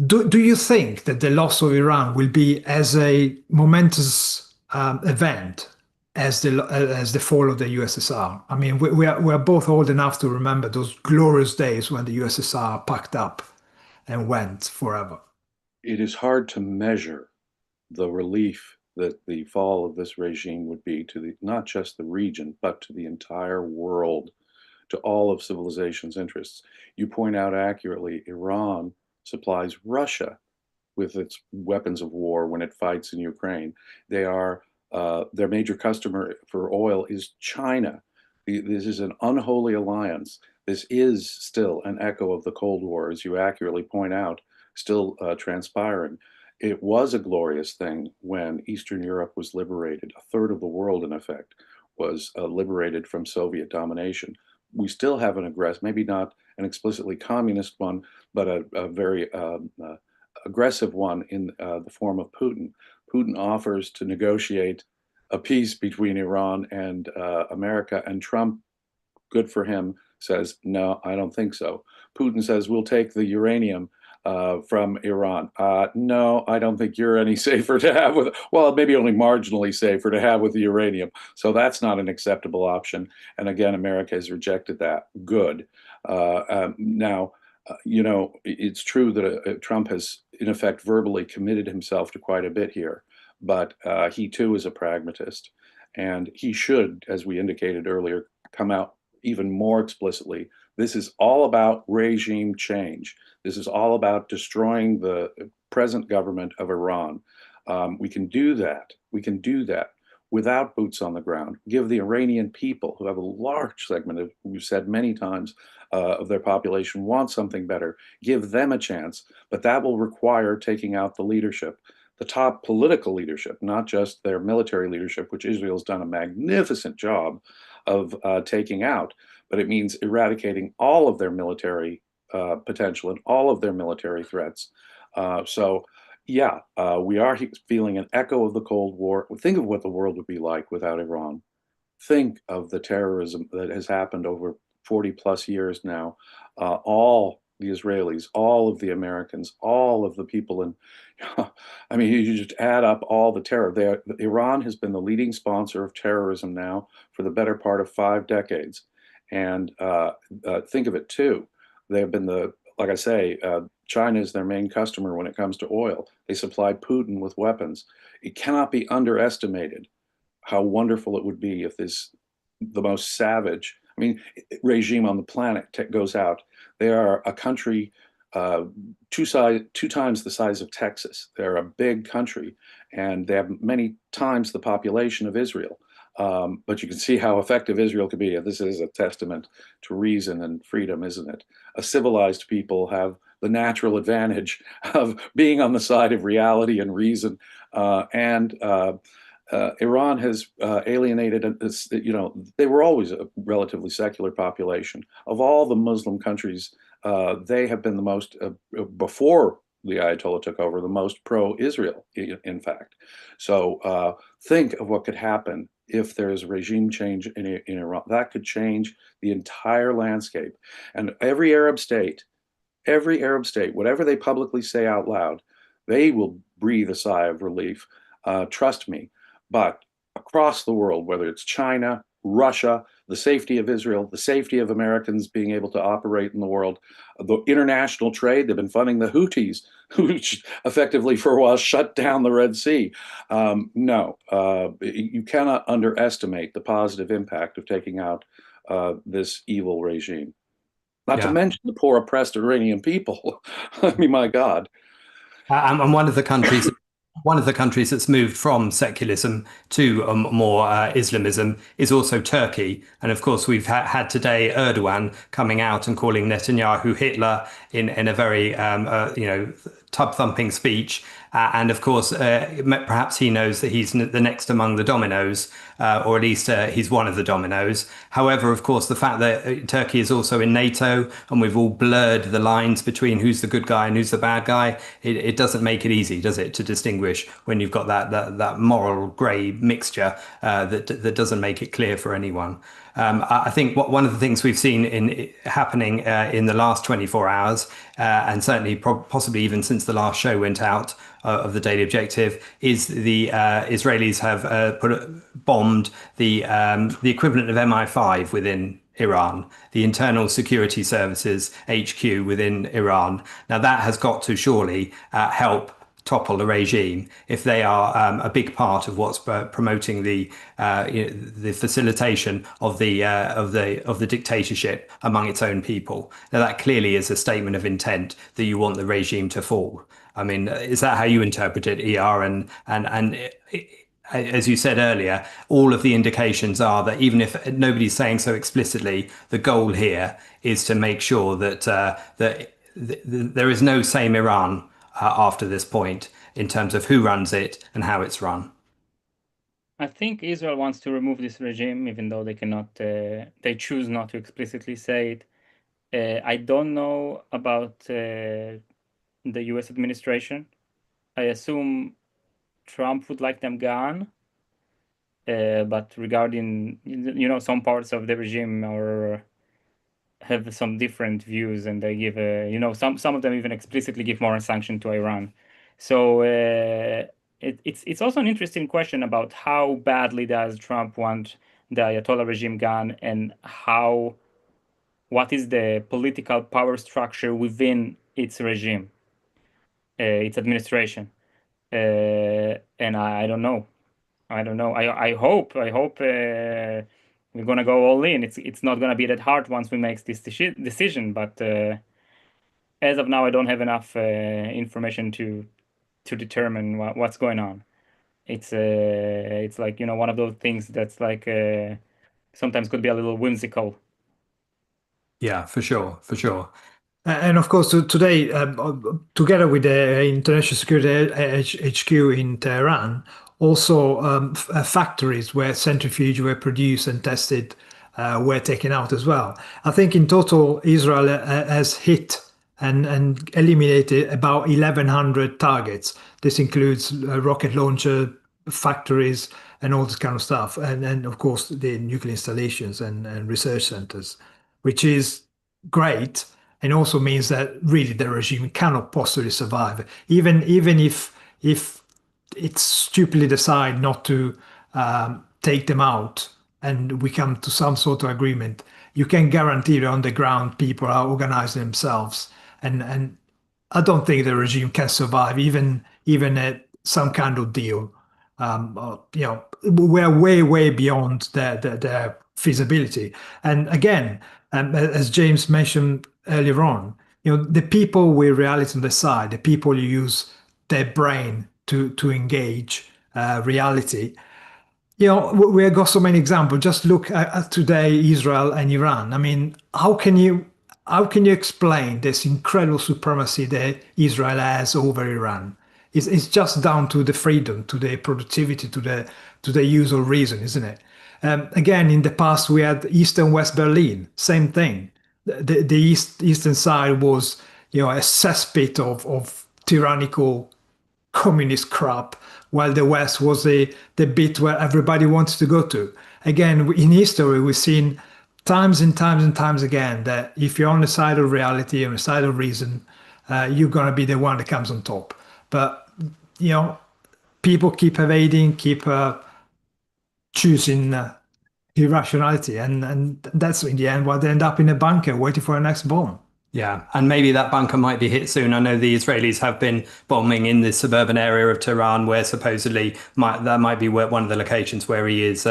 Speaker 1: do you think that the loss of Iran will be as a momentous event as the fall of the USSR? I mean, we are both old enough to remember those glorious days when the USSR packed up and went forever.
Speaker 3: It is hard to measure the relief that the fall of this regime would be to not just the region, but to the entire world, to all of civilization's interests. You point out accurately, Iran supplies Russia with its weapons of war when it fights in Ukraine. Their major customer for oil is China. This is an unholy alliance. This is still an echo of the Cold War, as you accurately point out, still transpiring. It was a glorious thing when Eastern Europe was liberated. A third of the world, in effect, was liberated from Soviet domination. We still have an aggressive, maybe not an explicitly communist one, but a very aggressive one in the form of Putin. Putin offers to negotiate a peace between Iran and America, and Trump, good for him, says, no, I don't think so. Putin says, we'll take the uranium from Iran. No, I don't think you're any safer to have with, well, maybe only marginally safer to have with the uranium. So that's not an acceptable option. And again, America has rejected that. Good. Now, it's true that Trump has, in effect, verbally committed himself to quite a bit here, but he too is a pragmatist. And he should, as we indicated earlier, come out even more explicitly. This is all about regime change. This is all about destroying the present government of Iran. We can do that. We can do that without boots on the ground. Give the Iranian people, who have a large segment of, we've said many times, of their population want something better. Give them a chance, but that will require taking out the leadership, the top political leadership, not just their military leadership, which Israel's done a magnificent job of taking out, but it means eradicating all of their military potential and all of their military threats. Yeah, we are feeling an echo of the Cold War. Think of what the world would be like without Iran. Think of the terrorism that has happened over 40 plus years now. All the Israelis, all of the Americans, all of the people in, I mean, you just add up all the terror. Iran has been the leading sponsor of terrorism now for the better part of 5 decades. And think of it too. They have been like I say, China is their main customer when it comes to oil. They supply Putin with weapons. It cannot be underestimated how wonderful it would be if the most savage, regime on the planet goes out. They are a country two times the size of Texas. They're a big country, and they have many times the population of Israel. But you can see how effective Israel could be. This is a testament to reason and freedom, isn't it? A civilized people have the natural advantage of being on the side of reality and reason. Iran has alienated, they were always a relatively secular population. Of all the Muslim countries, they have been the most, before the Ayatollah took over, the most pro-Israel, in fact. So think of what could happen if there is a regime change in Iran. That could change the entire landscape. And every Arab state, whatever they publicly say out loud, they will breathe a sigh of relief. Trust me. But across the world, whether it's China, Russia, the safety of Israel, the safety of Americans being able to operate in the world, the international trade, they've been funding the Houthis, which effectively for a while shut down the Red Sea. No, you cannot underestimate the positive impact of taking out this evil regime. Not to mention the poor oppressed Iranian people. I mean, my God.
Speaker 2: And one of the countries that's moved from secularism to more Islamism is also Turkey. And of course, we've had today Erdogan coming out and calling Netanyahu Hitler in a very tub-thumping speech. And of course, perhaps he knows that he's the next among the dominoes, or at least he's one of the dominoes. However, of course, the fact that Turkey is also in NATO and we've all blurred the lines between who's the good guy and who's the bad guy, it doesn't make it easy, does it, to distinguish when you've got that moral grey mixture that doesn't make it clear for anyone. I think one of the things we've seen happening in the last 24 hours, and certainly possibly even since the last show went out of the Daily Objective, is the Israelis have bombed the equivalent of MI5 within Iran, the Internal Security Services HQ within Iran. Now that has got to surely help topple the regime if they are a big part of what's promoting the facilitation of the dictatorship among its own people. Now that clearly is a statement of intent that you want the regime to fall. I mean, is that how you interpret it, ER? And as you said earlier, all of the indications are that even if nobody's saying so explicitly, the goal here is to make sure that there is no same Iran after this point in terms of who runs it and how it's run.
Speaker 5: I think Israel wants to remove this regime, even though they cannot. They choose not to explicitly say it. I don't know about the U.S. administration. I assume Trump would like them gone. But regarding, some parts of the regime or have some different views, and they give some of them even explicitly give moral sanction to Iran. So it's also an interesting question about how badly does Trump want the Ayatollah regime gone, and what is the political power structure within its regime, its administration, and I don't know. I hope we're gonna go all in. It's not gonna be that hard once we make this decision, but as of now, I don't have enough information to determine what's going on. It's like one of those things that's like sometimes could be a little whimsical.
Speaker 2: Yeah, for sure.
Speaker 1: And of course, today, together with the International Security HQ in Tehran, also factories where centrifuge were produced and tested were taken out as well. I think in total, Israel has hit and eliminated about 1,100 targets. This includes rocket launcher factories and all this kind of stuff. And of course, the nuclear installations and research centers, which is great. And also means that really the regime cannot possibly survive, even if it stupidly decide not to take them out and we come to some sort of agreement. You can guarantee that on the ground people are organizing themselves, and I don't think the regime can survive even at some kind of deal. We're way beyond their feasibility. And again, as James mentioned earlier on, the people with reality on the side, the people who use their brain to engage reality. We have got so many examples. Just look at today, Israel and Iran. I mean, how can you explain this incredible supremacy that Israel has over Iran? It's just down to the freedom, to the productivity, to the use of reason, isn't it? Again, in the past, we had East and West Berlin, same thing. The eastern side was, a cesspit of tyrannical communist crap, while the West was the bit where everybody wanted to go to. Again, in history, we've seen times and times and times again that if you're on the side of reality, on the side of reason, you're going to be the one that comes on top. But, people keep evading, keep choosing irrationality. And that's in the end why they end up in a bunker waiting for a next bomb.
Speaker 2: Yeah, and maybe that bunker might be hit soon. I know the Israelis have been bombing in the suburban area of Tehran, where supposedly that might be one of the locations where he is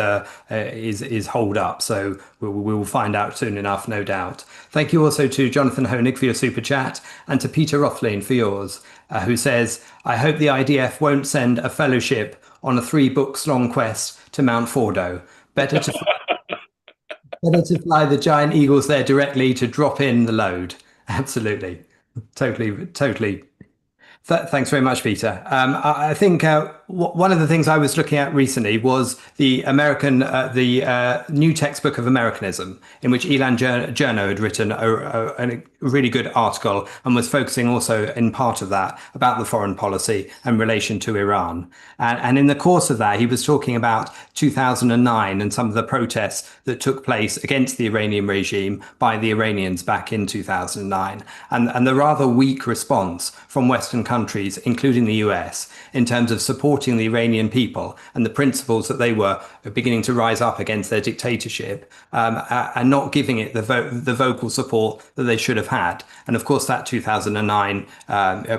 Speaker 2: holed up. So we will find out soon enough, no doubt. Thank you also to Jonathan Honig for your super chat, and to Peter Rothlein for yours, who says, "I hope the IDF won't send a fellowship on a 3 books long quest to Mount Fordo. Better to fly the giant eagles there directly to drop in the load." Absolutely. Totally. Thanks very much, Peter. I think one of the things I was looking at recently was the new textbook of Americanism, in which Ilan Chernow had written a really good article and was focusing also in part of that about the foreign policy and relation to Iran. And in the course of that, he was talking about 2009 and some of the protests that took place against the Iranian regime by the Iranians back in 2009, and the rather weak response from Western countries, including the US, in terms of supporting the Iranian people and the principles that they were beginning to rise up against their dictatorship, and not giving it the vocal support that they should have had. And of course, that 2009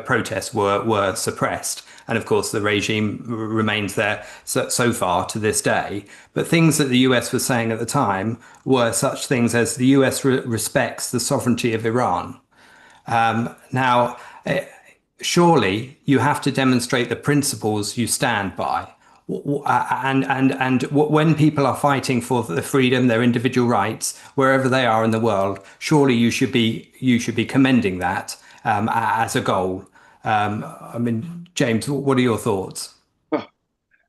Speaker 2: protests were suppressed. And of course, the regime remains there so far to this day. But things that the US was saying at the time were such things as the US respects the sovereignty of Iran. Now, surely you have to demonstrate the principles you stand by. And when people are fighting for the freedom, their individual rights, wherever they are in the world, surely you should be commending that as a goal. I mean, James, what are your thoughts?
Speaker 3: Oh,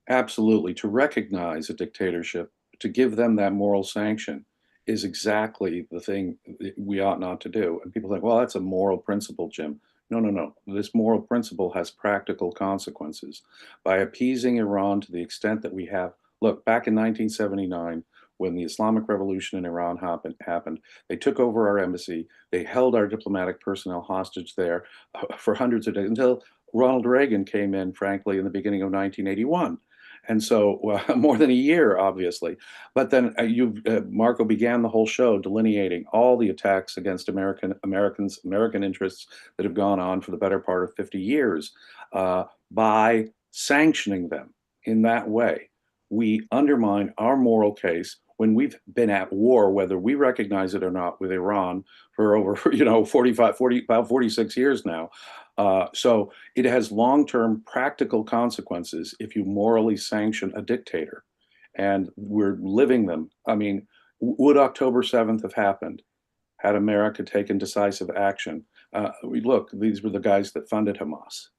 Speaker 3: absolutely. To recognize a dictatorship, to give them that moral sanction, is exactly the thing we ought not to do. And people think, well, that's a moral principle, Jim. No. This moral principle has practical consequences. By appeasing Iran to the extent that we have, look, back in 1979, when the Islamic Revolution in Iran happened, they took over our embassy. They held our diplomatic personnel hostage there for hundreds of days until Ronald Reagan came in, frankly, in the beginning of 1981. And so more than a year, obviously. But then Marco began the whole show delineating all the attacks against American interests that have gone on for the better part of 50 years. By sanctioning them in that way, we undermine our moral case when we've been at war, whether we recognize it or not, with Iran for over, about 46 years now. So it has long-term practical consequences if you morally sanction a dictator, and we're living them. I mean, would October 7th have happened had America taken decisive action? Look, these were the guys that funded Hamas,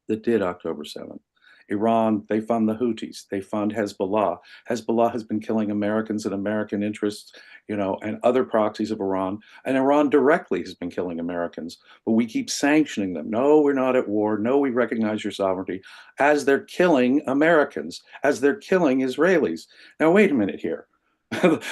Speaker 3: that did October 7th. Iran, they fund the Houthis, they fund Hezbollah. Hezbollah has been killing Americans and American interests, and other proxies of Iran. And Iran directly has been killing Americans. But we keep sanctioning them. No, we're not at war. No, we recognize your sovereignty, as they're killing Americans, as they're killing Israelis. Now, wait a minute here.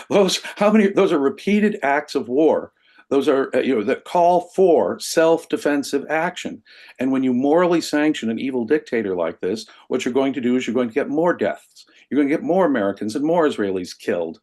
Speaker 3: Those are repeated acts of war. Those are, that call for self-defensive action. And when you morally sanction an evil dictator like this, what you're going to do is you're going to get more deaths. You're going to get more Americans and more Israelis killed,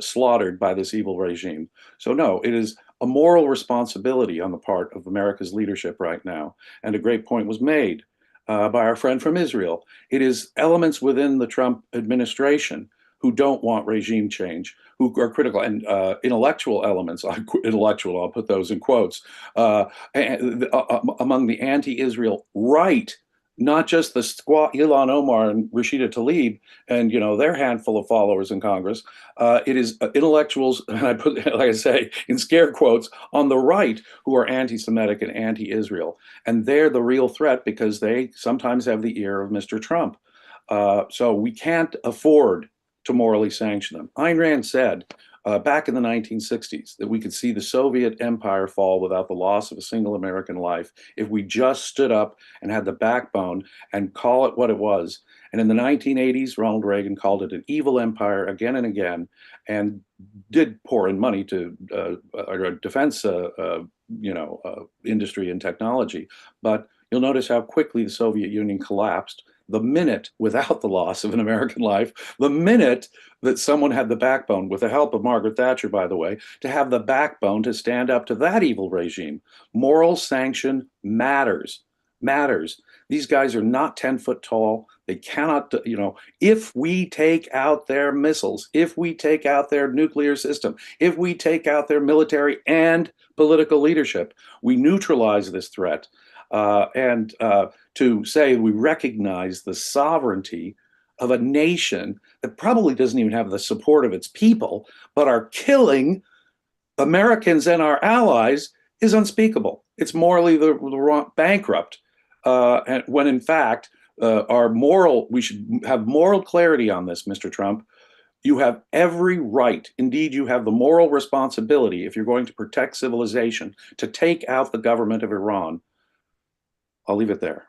Speaker 3: slaughtered by this evil regime. So no, it is a moral responsibility on the part of America's leadership right now. And a great point was made by our friend from Israel. It is elements within the Trump administration who don't want regime change, who are critical, and intellectual elements, intellectual, I'll put those in quotes, among the anti-Israel right, not just the squat Ilhan Omar and Rashida Tlaib and their handful of followers in Congress. It is intellectuals, and I put, like I say, in scare quotes, on the right who are anti-Semitic and anti-Israel, and they're the real threat because they sometimes have the ear of Mr. Trump. So we can't afford to morally sanction them. Ayn Rand said back in the 1960s that we could see the Soviet empire fall without the loss of a single American life if we just stood up and had the backbone and call it what it was. And in the 1980s, Ronald Reagan called it an evil empire again and again, and did pour in money to defense, industry and technology. But you'll notice how quickly the Soviet Union collapsed the minute, without the loss of an American life, the minute that someone had the backbone, with the help of Margaret Thatcher, by the way, to have the backbone to stand up to that evil regime. Moral sanction matters. These guys are not 10 foot tall. They cannot, if we take out their missiles, if we take out their nuclear system, if we take out their military and political leadership, we neutralize this threat. And to say we recognize the sovereignty of a nation that probably doesn't even have the support of its people, but are killing Americans and our allies is unspeakable. It's morally the wrong, bankrupt. And when in fact, we should have moral clarity on this, Mr. Trump. You have every right, indeed, you have the moral responsibility, if you're going to protect civilization, to take out the government of Iran. I'll leave it there.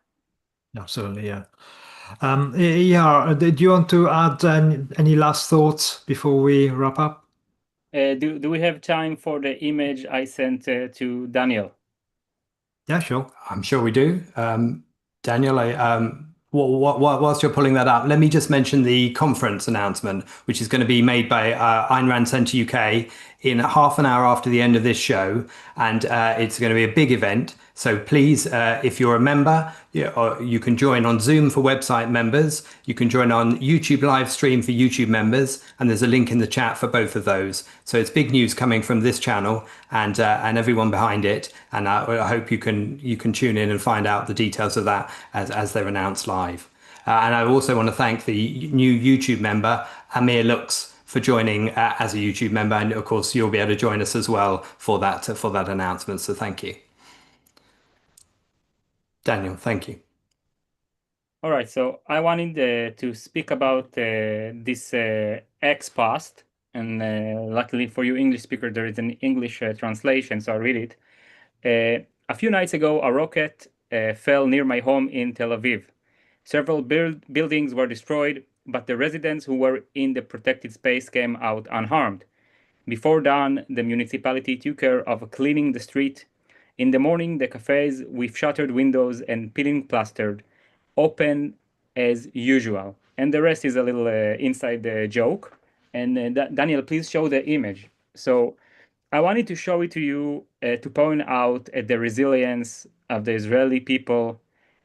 Speaker 1: Absolutely, yeah. Do you want to add any last thoughts before we wrap up?
Speaker 5: Do we have time for the image I sent to Daniel?
Speaker 1: Yeah, sure.
Speaker 2: I'm sure we do. Daniel, whilst you're pulling that up, let me just mention the conference announcement, which is going to be made by Ayn Rand Centre UK in half an hour after the end of this show. And it's going to be a big event. So please, if you're a member, you can join on Zoom for website members. You can join on YouTube live stream for YouTube members. And there's a link in the chat for both of those. So it's big news coming from this channel and everyone behind it. And I hope you can tune in and find out the details of that as they're announced live. And I also want to thank the new YouTube member, Amir Lux, for joining as a YouTube member. And of course, you'll be able to join us as well for that announcement. So thank you. Daniel, thank you.
Speaker 5: All right, so I wanted to speak about this ex-post, and luckily for you English speaker, there is an English translation, so I'll read it. A few nights ago, a rocket fell near my home in Tel Aviv. Several buildings were destroyed, but the residents who were in the protected space came out unharmed. Before dawn, the municipality took care of cleaning the street. In the morning, the cafes with shuttered windows and peeling plastered open as usual. And the rest is a little inside the joke. And Daniel, please show the image. So I wanted to show it to you to point out the resilience of the Israeli people.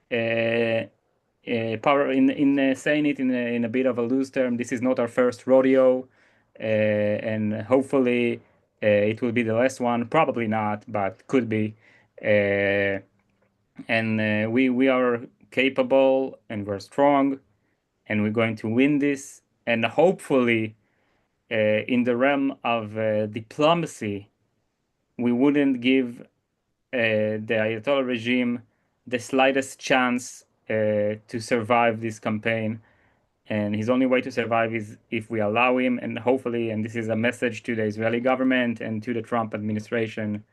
Speaker 5: Power in saying it in a bit of a loose term. This is not our first rodeo, and hopefully it will be the last one. Probably not, but could be. And we are capable, and we're strong, and we're going to win this. And hopefully, in the realm of diplomacy, we wouldn't give the Ayatollah regime the slightest chance to survive this campaign. And his only way to survive is if we allow him. And hopefully, and this is a message to the Israeli government and to the Trump administration,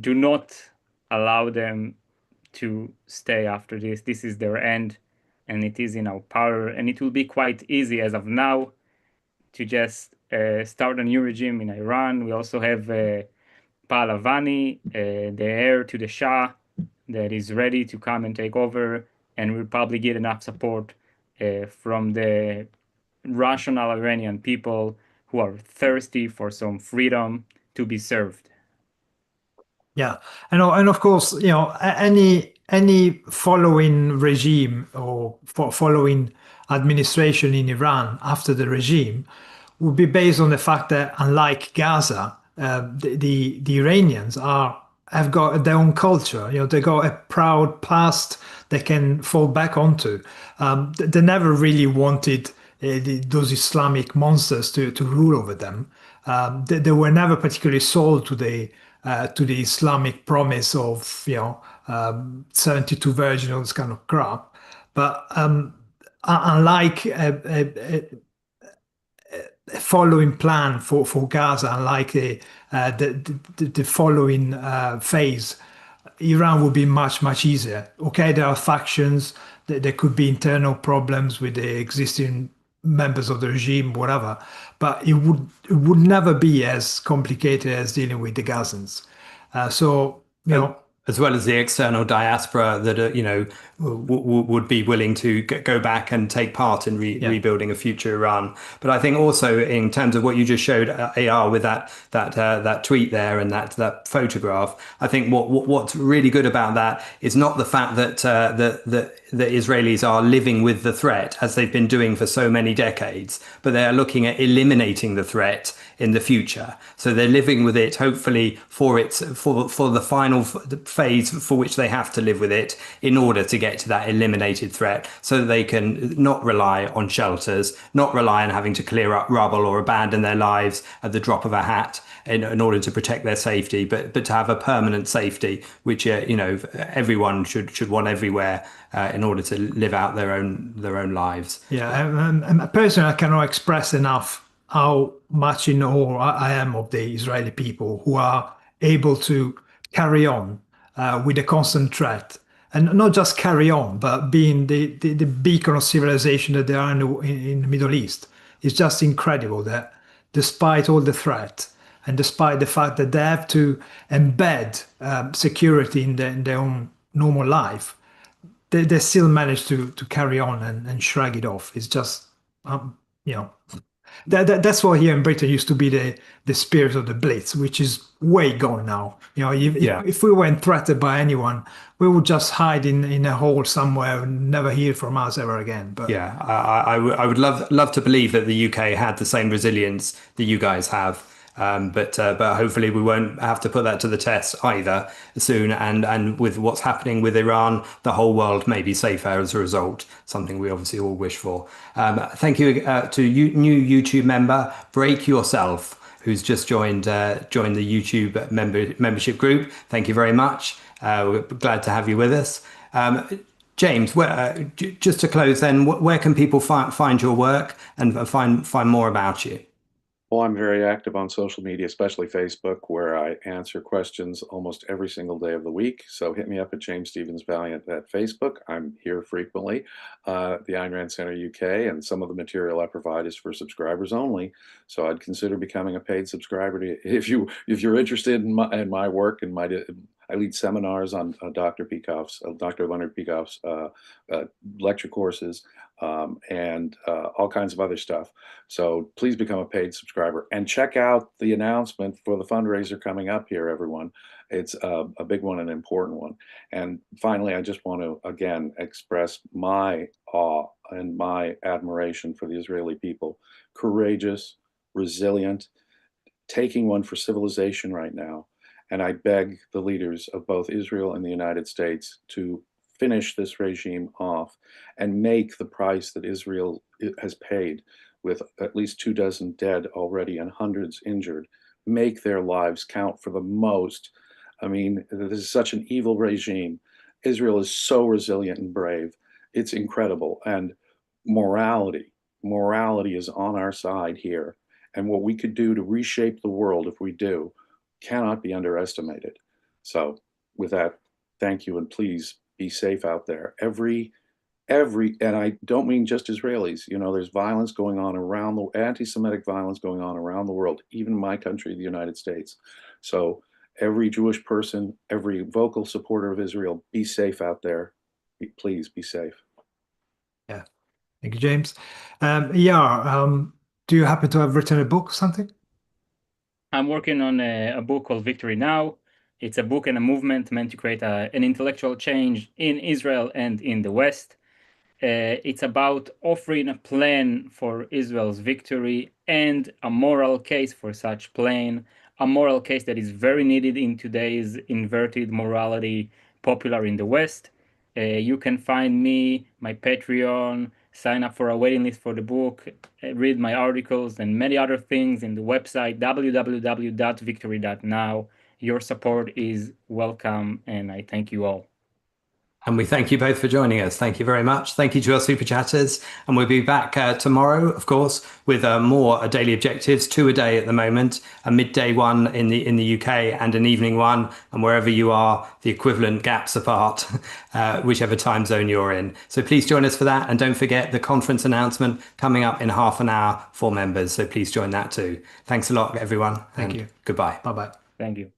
Speaker 5: do not allow them to stay after this. This is their end, and it is in our power. And it will be quite easy as of now to just start a new regime in Iran. We also have Pahlavi, the heir to the Shah, that is ready to come and take over, and will probably get enough support from the rational Iranian people who are thirsty for some freedom to be served.
Speaker 1: Yeah, and of course, any following regime or following administration in Iran after the regime would be based on the fact that, unlike Gaza, the Iranians have got their own culture. You know, they got a proud past they can fall back onto. They never really wanted those Islamic monsters to rule over them. They were never particularly sold to the Islamic promise of 72 virgins, all this kind of crap. But unlike following plan for Gaza, unlike the following phase, Iran would be much easier. Okay, there are factions, there could be internal problems with the existing members of the regime, whatever, but it would never be as complicated as dealing with the Gazans. So,
Speaker 2: as well as the external diaspora that would be willing to go back and take part in rebuilding a future Iran. But I think also in terms of what you just showed, AR, with that tweet there and that photograph, I think what's really good about that is not the fact that the Israelis are living with the threat as they've been doing for so many decades, but they are looking at eliminating the threat in the future. So they're living with it, hopefully for the final phase for which they have to live with it in order to get to that eliminated threat, so that they can not rely on shelters, not rely on having to clear up rubble or abandon their lives at the drop of a hat in order to protect their safety, but to have a permanent safety, which everyone should want everywhere in order to live out their own lives.
Speaker 1: Yeah, and personally, I cannot express enough how much in awe I am of the Israeli people who are able to carry on with a constant threat. And not just carry on, but being the beacon of civilization that they are in the Middle East. It's just incredible that despite all the threat and despite the fact that they have to embed security in their own normal life, they still manage to carry on and shrug it off. It's just, that's what here in Britain used to be the spirit of the Blitz, which is way gone now. If we weren't threatened by anyone, we would just hide in a hole somewhere and never hear from us ever again. But
Speaker 2: yeah, I would love to believe that the UK had the same resilience that you guys have. But hopefully we won't have to put that to the test either soon. And with what's happening with Iran, the whole world may be safer as a result, something we obviously all wish for. Thank you to new YouTube member, Break Yourself, who's just joined the YouTube membership group. Thank you very much. We're glad to have you with us. James, just to close then, where can people find your work and find more about you?
Speaker 3: Well, I'm very active on social media, especially Facebook, where I answer questions almost every single day of the week. So hit me up at James Stevens Valiant at Facebook. I'm here frequently. The Ayn Rand Center UK, and some of the material I provide is for subscribers only. So I'd consider becoming a paid subscriber if you're interested in my work and I lead seminars on Dr. Leonard Peikoff's lecture courses and all kinds of other stuff. So please become a paid subscriber and check out the announcement for the fundraiser coming up here, everyone. It's a big one, an important one. And finally, I just want to again express my awe and my admiration for the Israeli people. Courageous, resilient, taking one for civilization right now. And I beg the leaders of both Israel and the United States to finish this regime off and make the price that Israel has paid, with at least 24 dead already and hundreds injured, make their lives count for the most. I mean, this is such an evil regime. Israel is so resilient and brave. It's incredible. And morality is on our side here. And what we could do to reshape the world, if we do, cannot be underestimated. So with that, thank you, and please be safe out there. And I don't mean just Israelis. There's violence going on around anti-Semitic violence going on around the world, even my country, the United States. So every Jewish person, every vocal supporter of Israel, be safe out there. Please be safe.
Speaker 1: Yeah. Thank you, James. Do you happen to have written a book or something?
Speaker 5: I'm working on a book called Victory Now. It's a book and a movement meant to create an intellectual change in Israel and in the West. It's about offering a plan for Israel's victory and a moral case for such plan, a moral case that is very needed in today's inverted morality popular in the West. You can find me, my Patreon, sign up for a waiting list for the book, read my articles and many other things in the website www.victory.now. Your support is welcome, and I thank you all.
Speaker 2: And we thank you both for joining us. Thank you very much. Thank you to our super chatters. And we'll be back tomorrow, of course, with more daily objectives, 2 a day at the moment, a midday one in the UK and an evening one. And wherever you are, the equivalent gaps apart, whichever time zone you're in. So please join us for that. And don't forget the conference announcement coming up in half an hour for members. So please join that too. Thanks a lot, everyone.
Speaker 1: Thank you.
Speaker 2: Goodbye.
Speaker 1: Bye-bye.
Speaker 5: Thank you.